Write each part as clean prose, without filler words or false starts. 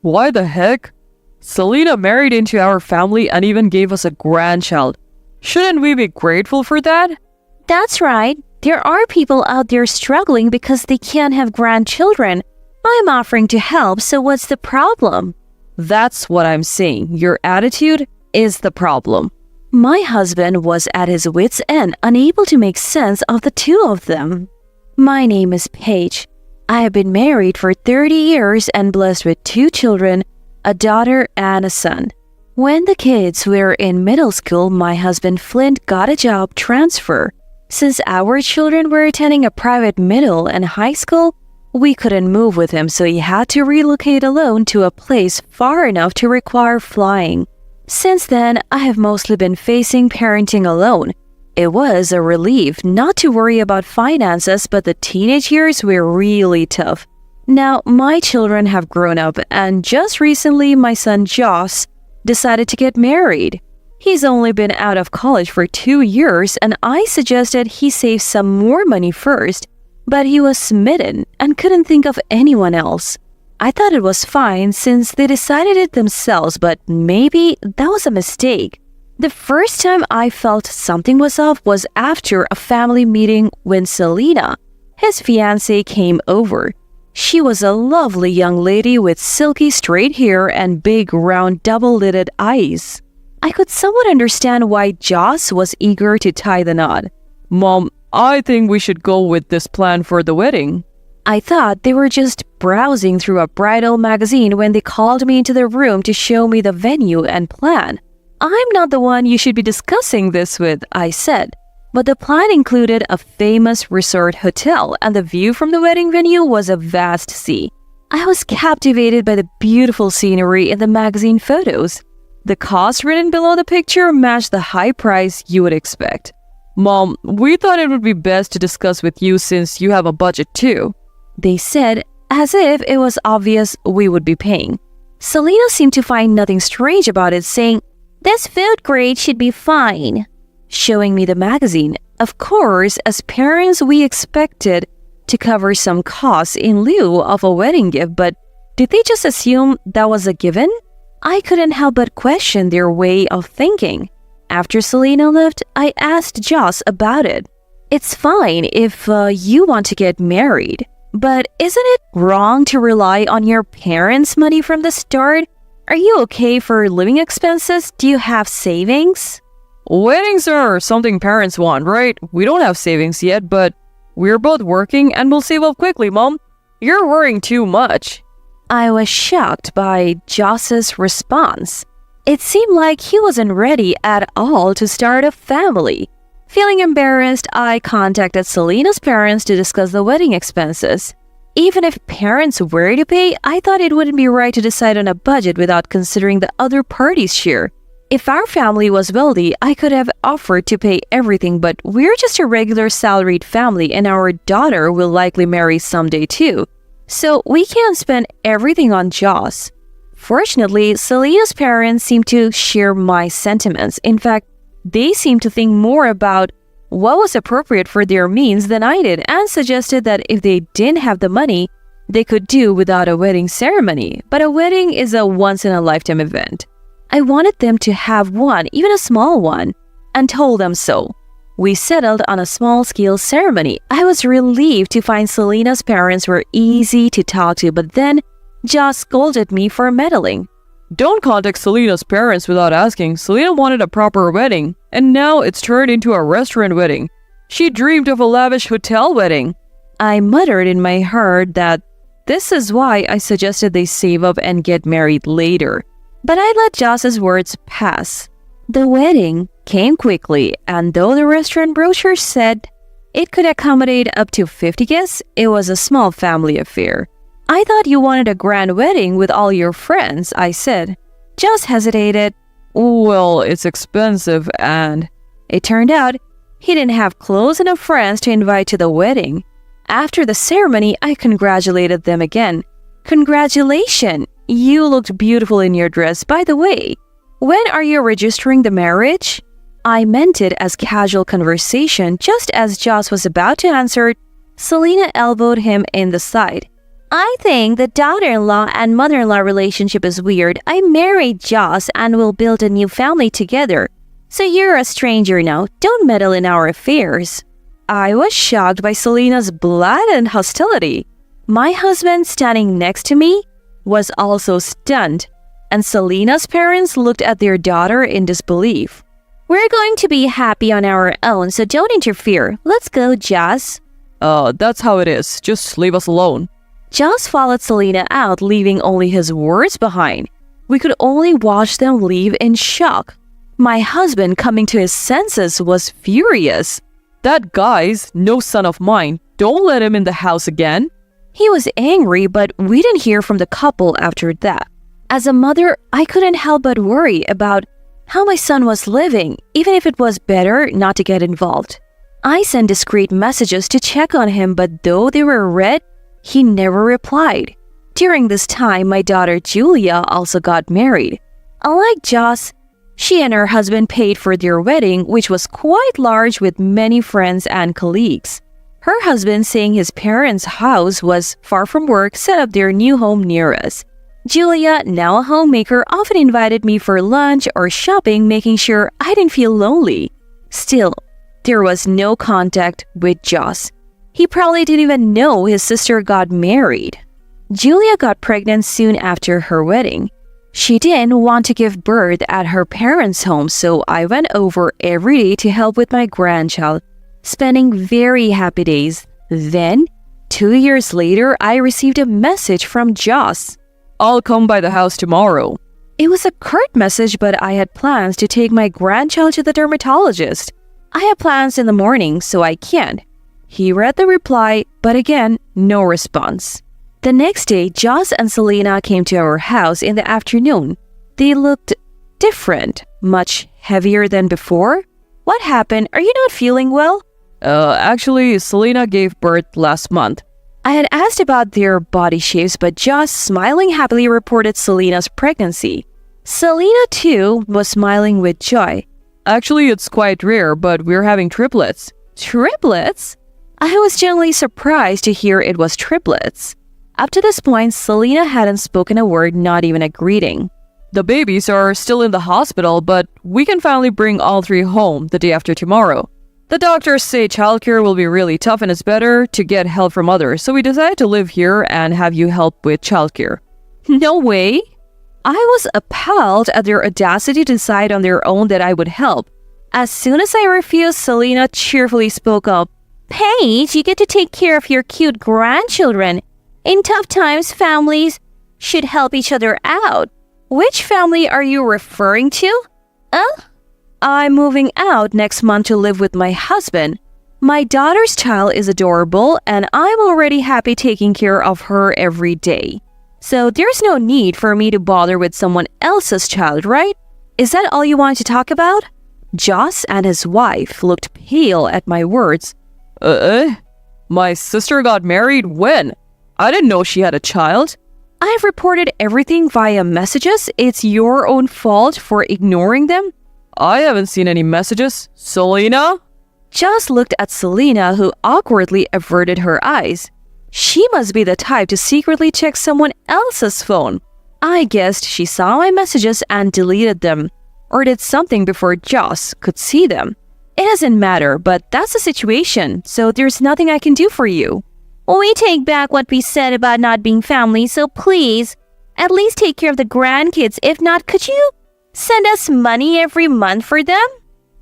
Why the heck? Selena married into our family and even gave us a grandchild. Shouldn't we be grateful for that? That's right. There are people out there struggling because they can't have grandchildren. I'm offering to help, so what's the problem? That's what I'm saying. Your attitude is the problem. My husband was at his wits' end, unable to make sense of the two of them. My name is Paige. I have been married for 30 years and blessed with 2 children, a daughter and a son. When the kids were in middle school, my husband Flint got a job transfer. Since our children were attending a private middle and high school, we couldn't move with him, so he had to relocate alone to a place far enough to require flying. Since then, I have mostly been facing parenting alone. It was a relief not to worry about finances, but the teenage years were really tough. Now, my children have grown up, and just recently my son Joss decided to get married. He's only been out of college for 2 years, and I suggested he save some more money first, but he was smitten and couldn't think of anyone else. I thought it was fine since they decided it themselves, but maybe that was a mistake. The first time I felt something was off was after a family meeting when Selena, his fiancée, came over. She was a lovely young lady with silky straight hair and big round double-lidded eyes. I could somewhat understand why Joss was eager to tie the knot. Mom, I think we should go with this plan for the wedding. I thought they were just browsing through a bridal magazine when they called me into the room to show me the venue and plan. I'm not the one you should be discussing this with, I said. But the plan included a famous resort hotel, and the view from the wedding venue was a vast sea. I was captivated by the beautiful scenery in the magazine photos. The cost written below the picture matched the high price you would expect. Mom, we thought it would be best to discuss with you since you have a budget too, they said, as if it was obvious we would be paying. Selena seemed to find nothing strange about it, saying, "This food grade should be fine," showing me the magazine. Of course, as parents, we expected to cover some costs in lieu of a wedding gift, but did they just assume that was a given? I couldn't help but question their way of thinking. After Selena left, I asked Joss about it. It's fine if you want to get married, but isn't it wrong to rely on your parents' money from the start? Are you okay for living expenses? Do you have savings? Weddings are something parents want, right? We don't have savings yet, but we're both working and we'll save up quickly, Mom. You're worrying too much. I was shocked by Joss's response. It seemed like he wasn't ready at all to start a family. Feeling embarrassed, I contacted Selena's parents to discuss the wedding expenses. Even if parents were to pay, I thought it wouldn't be right to decide on a budget without considering the other party's share. If our family was wealthy, I could have offered to pay everything, but we're just a regular salaried family and our daughter will likely marry someday too. So we can't spend everything on Joss. Fortunately, Selena's parents seem to share my sentiments. In fact, they seem to think more about what was appropriate for their means than I did and suggested that if they didn't have the money, they could do without a wedding ceremony. But a wedding is a once-in-a-lifetime event. I wanted them to have one, even a small one, and told them so. We settled on a small-scale ceremony. I was relieved to find Selena's parents were easy to talk to, but then Joss scolded me for meddling. Don't contact Selena's parents without asking. Selena wanted a proper wedding, and now it's turned into a restaurant wedding. She dreamed of a lavish hotel wedding. I muttered in my heart that this is why I suggested they save up and get married later. But I let Joss's words pass. The wedding came quickly, and though the restaurant brochure said it could accommodate up to 50 guests, it was a small family affair. I thought you wanted a grand wedding with all your friends, I said. Joss hesitated. Well, it's expensive and... It turned out he didn't have close enough friends to invite to the wedding. After the ceremony, I congratulated them again. Congratulations! You looked beautiful in your dress. By the way, when are you registering the marriage? I meant it as casual conversation. Just as Joss was about to answer, Selena elbowed him in the side. I think the daughter-in-law and mother-in-law relationship is weird. I married Joss and will build a new family together. So you're a stranger now. Don't meddle in our affairs. I was shocked by Selena's blatant hostility. My husband, standing next to me, was also stunned, and Selena's parents looked at their daughter in disbelief. We're going to be happy on our own, so don't interfere. Let's go, Joss. That's how it is. Just leave us alone. Joss followed Selena out, leaving only his words behind. We could only watch them leave in shock. My husband, coming to his senses, was furious. That guy's no son of mine. Don't let him in the house again. He was angry, but we didn't hear from the couple after that. As a mother, I couldn't help but worry about how my son was living, even if it was better not to get involved. I sent discreet messages to check on him, but though they were read, he never replied. During this time, my daughter Julia also got married. Unlike Joss, she and her husband paid for their wedding, which was quite large with many friends and colleagues. Her husband, saying his parents' house was far from work, set up their new home near us. Julia, now a homemaker, often invited me for lunch or shopping, making sure I didn't feel lonely. Still, there was no contact with Joss. He probably didn't even know his sister got married. Julia got pregnant soon after her wedding. She didn't want to give birth at her parents' home, so I went over every day to help with my grandchild, spending very happy days. Then, 2 years later, I received a message from Joss. I'll come by the house tomorrow. It was a curt message, but I had plans to take my grandchild to the dermatologist. I had plans in the morning, so I can't. He read the reply, but again, no response. The next day, Joss and Selena came to our house in the afternoon. They looked different, much heavier than before. What happened? Are you not feeling well? Actually, Selena gave birth last month. I had asked about their body shapes, but Joss, smiling happily, reported Selena's pregnancy. Selena, too, was smiling with joy. Actually, it's quite rare, but we're having triplets. Triplets? I was genuinely surprised to hear it was triplets. Up to this point, Selena hadn't spoken a word, not even a greeting. The babies are still in the hospital, but we can finally bring all three home the day after tomorrow. The doctors say childcare will be really tough and it's better to get help from others, so we decided to live here and have you help with childcare. No way! I was appalled at their audacity to decide on their own that I would help. As soon as I refused, Selena cheerfully spoke up. Paige, you get to take care of your cute grandchildren. In tough times, families should help each other out. Which family are you referring to? I'm moving out next month to live with my husband. My daughter's child is adorable, and I'm already happy taking care of her every day. So there's no need for me to bother with someone else's child, right? Is that all you wanted to talk about? Joss and his wife looked pale at my words. My sister got married when? I didn't know she had a child. I've reported everything via messages. It's your own fault for ignoring them. I haven't seen any messages. Selena? Joss looked at Selena, who awkwardly averted her eyes. She must be the type to secretly check someone else's phone. I guessed she saw my messages and deleted them, or did something before Joss could see them. It doesn't matter, but that's the situation, so there's nothing I can do for you. We take back what we said about not being family, so please, at least take care of the grandkids. If not, could you send us money every month for them?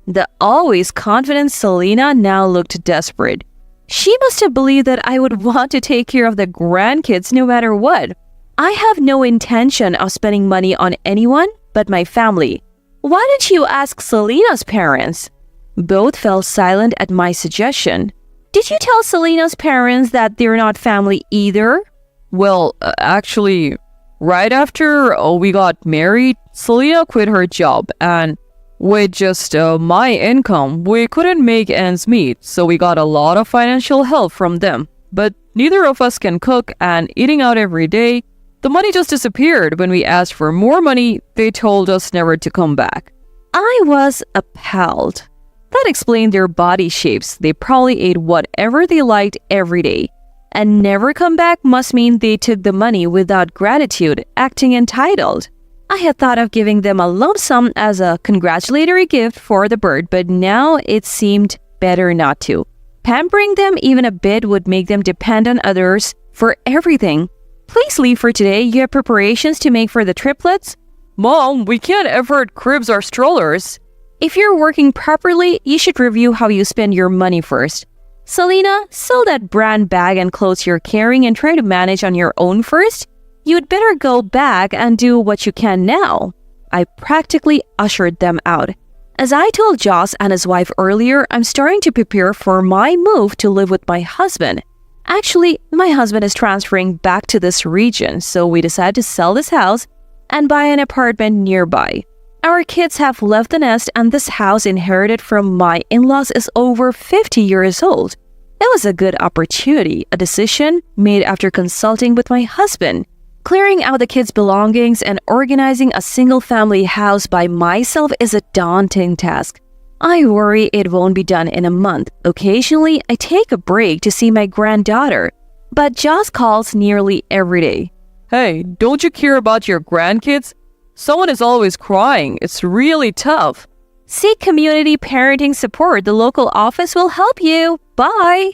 The always confident Selena now looked desperate. She must have believed that I would want to take care of the grandkids no matter what. I have no intention of spending money on anyone but my family. Why didn't you ask Selena's parents? Both fell silent at my suggestion. Did you tell Selena's parents that they're not family either? Well, actually, right after we got married, Selena quit her job, and with just my income, we couldn't make ends meet, so we got a lot of financial help from them. But neither of us can cook, and eating out every day, the money just disappeared. When we asked for more money, they told us never to come back. I was appalled. That explained their body shapes. They probably ate whatever they liked every day. and never come back must mean they took the money without gratitude, acting entitled. I had thought of giving them a lump sum as a congratulatory gift for the bird, but now it seemed better not to. Pampering them even a bit would make them depend on others for everything. Please leave for today. You have preparations to make for the triplets? Mom, we can't afford cribs or strollers. If you're working properly, you should review how you spend your money first. Selena, sell that brand bag and clothes you're carrying and try to manage on your own first. You'd better go back and do what you can now. I practically ushered them out. As I told Joss and his wife earlier, I'm starting to prepare for my move to live with my husband. Actually, my husband is transferring back to this region, so we decided to sell this house and buy an apartment nearby. Our kids have left the nest and this house inherited from my in-laws is over 50 years old. It was a good opportunity, a decision made after consulting with my husband. Clearing out the kids' belongings and organizing a single-family house by myself is a daunting task. I worry it won't be done in a month. Occasionally, I take a break to see my granddaughter, but Joss calls nearly every day. Hey, don't you care about your grandkids? Someone is always crying. It's really tough. Seek community parenting support. The local office will help you. Bye.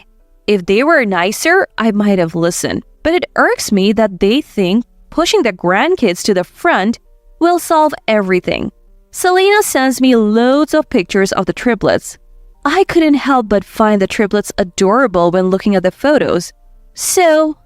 If they were nicer, I might have listened. But it irks me that they think pushing the grandkids to the front will solve everything. Selena sends me loads of pictures of the triplets. I couldn't help but find the triplets adorable when looking at the photos. So,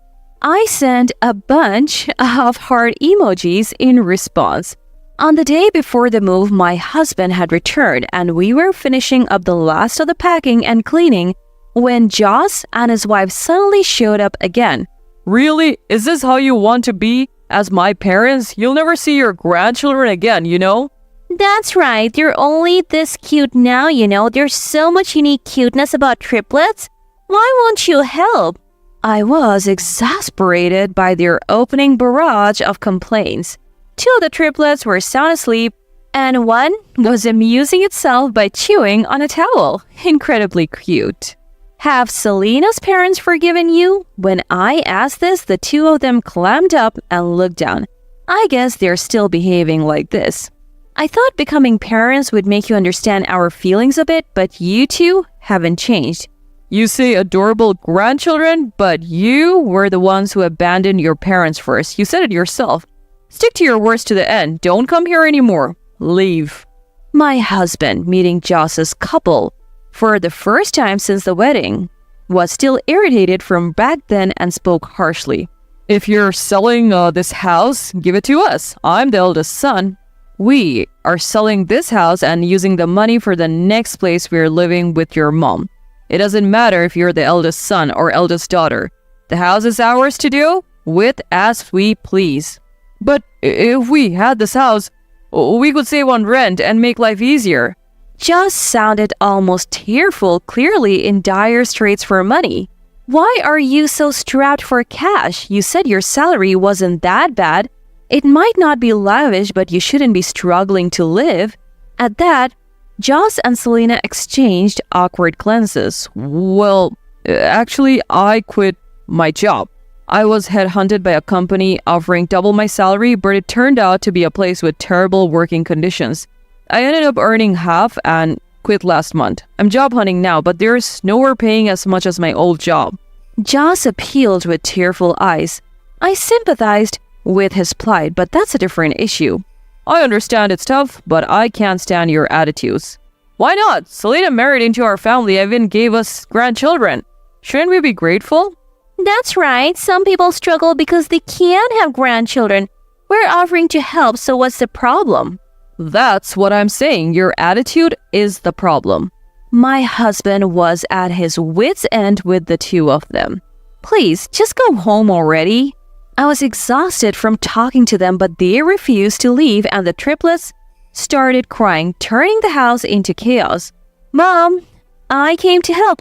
I sent a bunch of heart emojis in response. On the day before the move, my husband had returned and we were finishing up the last of the packing and cleaning when Joss and his wife suddenly showed up again. Really? Is this how you want to be? As my parents, you'll never see your grandchildren again, you know? That's right. You're only this cute now, you know. There's so much unique cuteness about triplets. Why won't you help? I was exasperated by their opening barrage of complaints. Two of the triplets were sound asleep, and one was amusing itself by chewing on a towel. Incredibly cute. Have Selena's parents forgiven you? When I asked this, the two of them clammed up and looked down. I guess they're still behaving like this. I thought becoming parents would make you understand our feelings a bit, but you two haven't changed. You say adorable grandchildren, but you were the ones who abandoned your parents first. You said it yourself. Stick to your words to the end. Don't come here anymore. Leave. My husband, meeting Joss's couple for the first time since the wedding, was still irritated from back then and spoke harshly. If you're selling this house, give it to us. I'm the eldest son. We are selling this house and using the money for the next place we're living with your mom. It doesn't matter if you're the eldest son or eldest daughter. The house is ours to do with as we please. But if we had this house, we could save on rent and make life easier. Joss sounded almost tearful, clearly in dire straits for money. Why are you so strapped for cash? You said your salary wasn't that bad. It might not be lavish, but you shouldn't be struggling to live. At that, Joss and Selena exchanged awkward glances. Well, actually, I quit my job. I was headhunted by a company offering double my salary, but it turned out to be a place with terrible working conditions. I ended up earning half and quit last month. I'm job hunting now, but there's nowhere paying as much as my old job. Joss appealed with tearful eyes. I sympathized with his plight, but that's a different issue. I understand it's tough, but I can't stand your attitudes. Why not? Selena married into our family and even gave us grandchildren. Shouldn't we be grateful? That's right. Some people struggle because they can't have grandchildren. We're offering to help, so what's the problem? That's what I'm saying. Your attitude is the problem. My husband was at his wit's end with the two of them. Please, just go home already. I was exhausted from talking to them, but they refused to leave and the triplets started crying, turning the house into chaos. Mom, I came to help.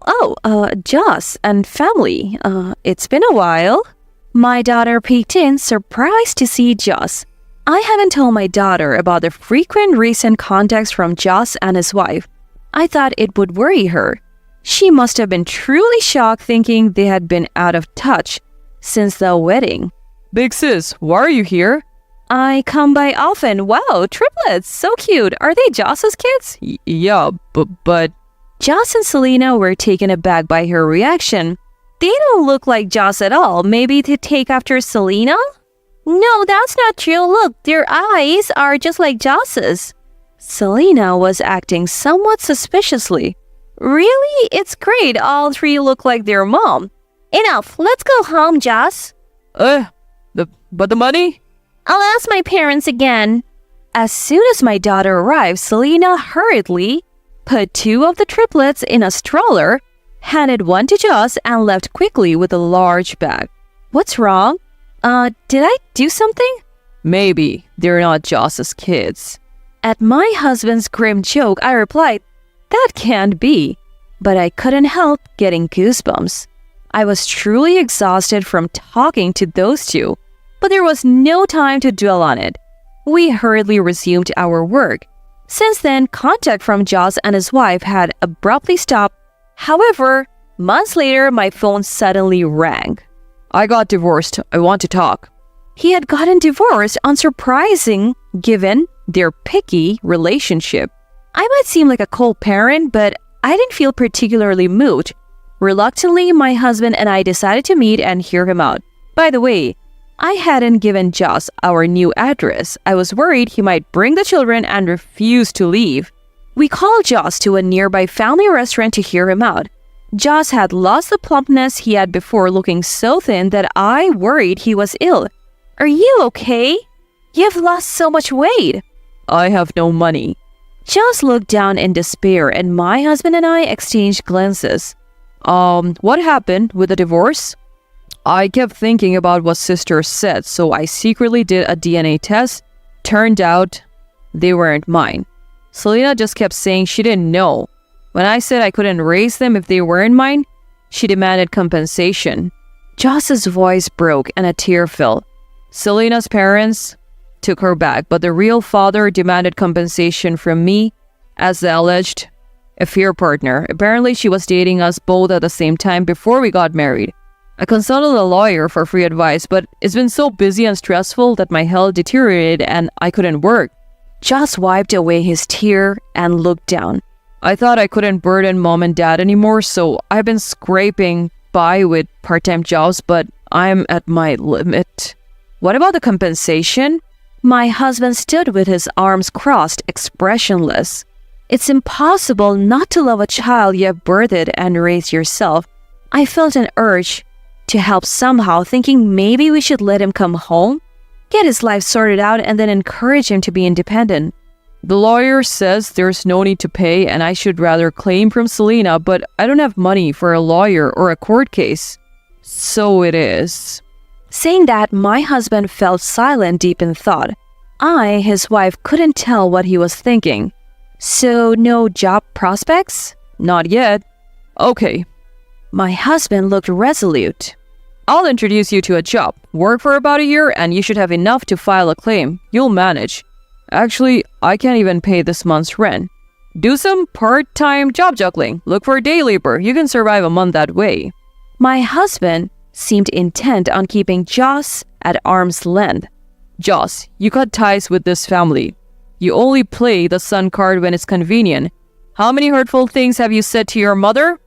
Joss and family. It's been a while. My daughter peeked in, surprised to see Joss. I haven't told my daughter about the frequent recent contacts from Joss and his wife. I thought it would worry her. She must have been truly shocked, thinking they had been out of touch since the wedding. Big sis, why are you here? I come by often. Wow, triplets, so cute. Are they Joss's kids? Yeah, but... Joss and Selena were taken aback by her reaction. They don't look like Joss at all. Maybe they take after Selena? No, that's not true. Look, their eyes are just like Joss's. Selena was acting somewhat suspiciously. Really? It's great. All three look like their mom. Enough. Let's go home, Joss. But the money? I'll ask my parents again. As soon as my daughter arrived, Selena hurriedly put two of the triplets in a stroller, handed one to Joss, and left quickly with a large bag. What's wrong? Did I do something? Maybe. They're not Joss's kids. At my husband's grim joke, I replied, that can't be. But I couldn't help getting goosebumps. I was truly exhausted from talking to those two, but there was no time to dwell on it. We hurriedly resumed our work. Since then, contact from Joss and his wife had abruptly stopped. However, months later, my phone suddenly rang. I got divorced. I want to talk. He had gotten divorced, unsurprising given their picky relationship. I might seem like a cold parent, but I didn't feel particularly moved. Reluctantly, my husband and I decided to meet and hear him out. By the way, I hadn't given Joss our new address. I was worried he might bring the children and refuse to leave. We called Joss to a nearby family restaurant to hear him out. Joss had lost the plumpness he had before, looking so thin that I worried he was ill. Are you okay? You've lost so much weight. I have no money. Joss looked down in despair, and my husband and I exchanged glances. What happened with the divorce? I kept thinking about what sister said, so I secretly did a DNA test. Turned out they weren't mine. Selena just kept saying she didn't know. When I said I couldn't raise them if they weren't mine, she demanded compensation. Joss's voice broke and a tear fell. Selena's parents took her back, but the real father demanded compensation from me as the alleged affair partner. Apparently, she was dating us both at the same time before we got married. I consulted a lawyer for free advice, but it's been so busy and stressful that my health deteriorated and I couldn't work. Joss wiped away his tear and looked down. I thought I couldn't burden mom and dad anymore, so I've been scraping by with part-time jobs, but I'm at my limit. What about the compensation? My husband stood with his arms crossed, expressionless. It's impossible not to love a child you have birthed and raised yourself. I felt an urge to help somehow, thinking maybe we should let him come home, get his life sorted out, and then encourage him to be independent. The lawyer says there's no need to pay and I should rather claim from Selena, but I don't have money for a lawyer or a court case. So it is. Saying that, my husband fell silent, deep in thought. I, his wife, couldn't tell what he was thinking. So no job prospects? Not yet. Okay. My husband looked resolute. I'll introduce you to a job. Work for about a year and you should have enough to file a claim. You'll manage. Actually, I can't even pay this month's rent. Do some part-time job juggling. Look for day labor. You can survive a month that way. My husband seemed intent on keeping Joss at arm's length. Joss, you cut ties with this family. You only play the son card when it's convenient. How many hurtful things have you said to your mother?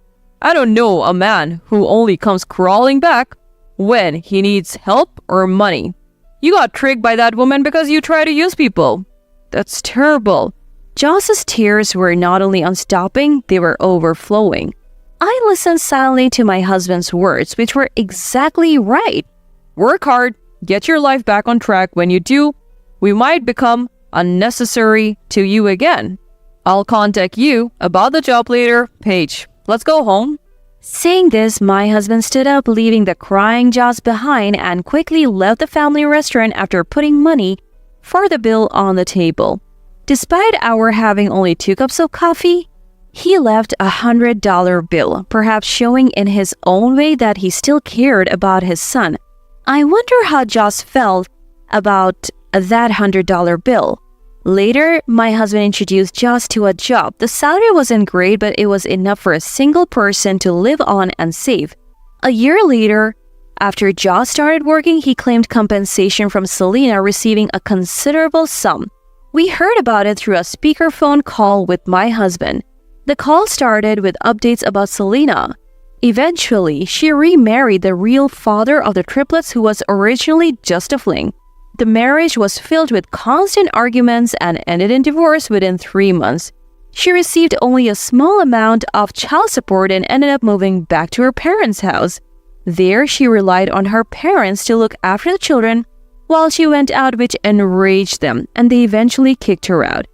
I don't know a man who only comes crawling back when he needs help or money. You got tricked by that woman because you try to use people. That's terrible. Joss's tears were not only unstopping, they were overflowing. I listened silently to my husband's words, which were exactly right. Work hard, get your life back on track. When you do, we might become unnecessary to you again. I'll contact you about the job later. Paige, let's go home. Saying this, my husband stood up, leaving the crying Joss behind, and quickly left the family restaurant after putting money for the bill on the table. Despite our having only 2 cups of coffee, he left a $100 bill, perhaps showing in his own way that he still cared about his son. I wonder how Joss felt about that $100 bill. Later, my husband introduced Joss to a job. The salary wasn't great, but it was enough for a single person to live on and save. A year later, after Joss started working, he claimed compensation from Selena, receiving a considerable sum. We heard about it through a speakerphone call with my husband. The call started with updates about Selena. Eventually, she remarried the real father of the triplets, who was originally just a fling. The marriage was filled with constant arguments and ended in divorce within 3 months. She received only a small amount of child support and ended up moving back to her parents' house. There, she relied on her parents to look after the children while she went out, which enraged them, and they eventually kicked her out.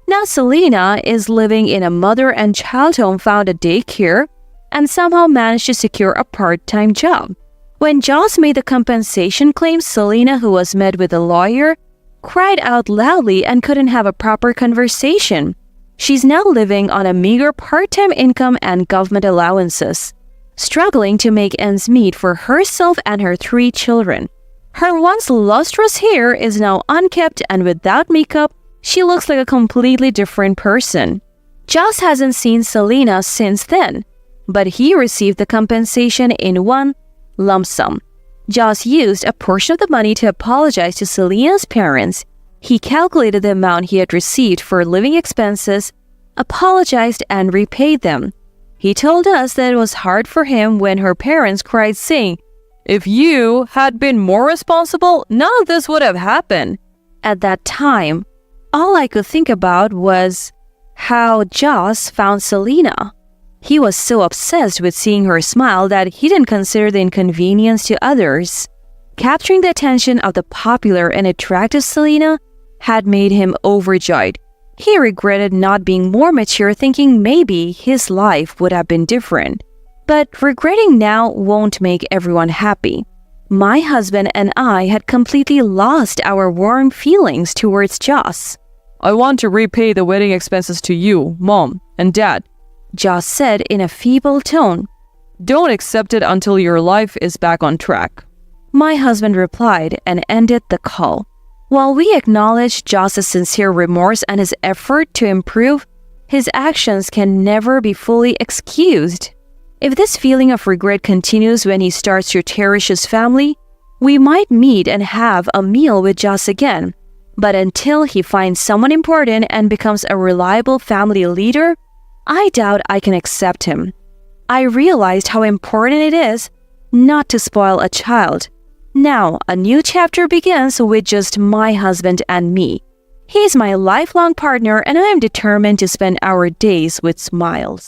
Now Selena is living in a mother and child home, found a daycare, and somehow managed to secure a part-time job. When Joss made the compensation claim, Selena, who was met with a lawyer, cried out loudly and couldn't have a proper conversation. She's now living on a meager part-time income and government allowances, struggling to make ends meet for herself and her 3 children. Her once lustrous hair is now unkempt, and without makeup, she looks like a completely different person. Joss hasn't seen Selena since then, but he received the compensation in one lump sum. Joss used a portion of the money to apologize to Selena's parents. He calculated the amount he had received for living expenses, apologized, and repaid them. He told us that it was hard for him when her parents cried, saying, "If you had been more responsible, none of this would have happened." At that time, all I could think about was how Joss found Selena. He was so obsessed with seeing her smile that he didn't consider the inconvenience to others. Capturing the attention of the popular and attractive Selena had made him overjoyed. He regretted not being more mature, thinking maybe his life would have been different. But regretting now won't make everyone happy. My husband and I had completely lost our warm feelings towards Joss. "I want to repay the wedding expenses to you, Mom, and Dad," Joss said in a feeble tone. "Don't accept it until your life is back on track," my husband replied and ended the call. While we acknowledge Joss's sincere remorse and his effort to improve, his actions can never be fully excused. If this feeling of regret continues when he starts to cherish his family, we might meet and have a meal with Joss again. But until he finds someone important and becomes a reliable family leader, I doubt I can accept him. I realized how important it is not to spoil a child. Now, a new chapter begins with just my husband and me. He's my lifelong partner, and I am determined to spend our days with smiles.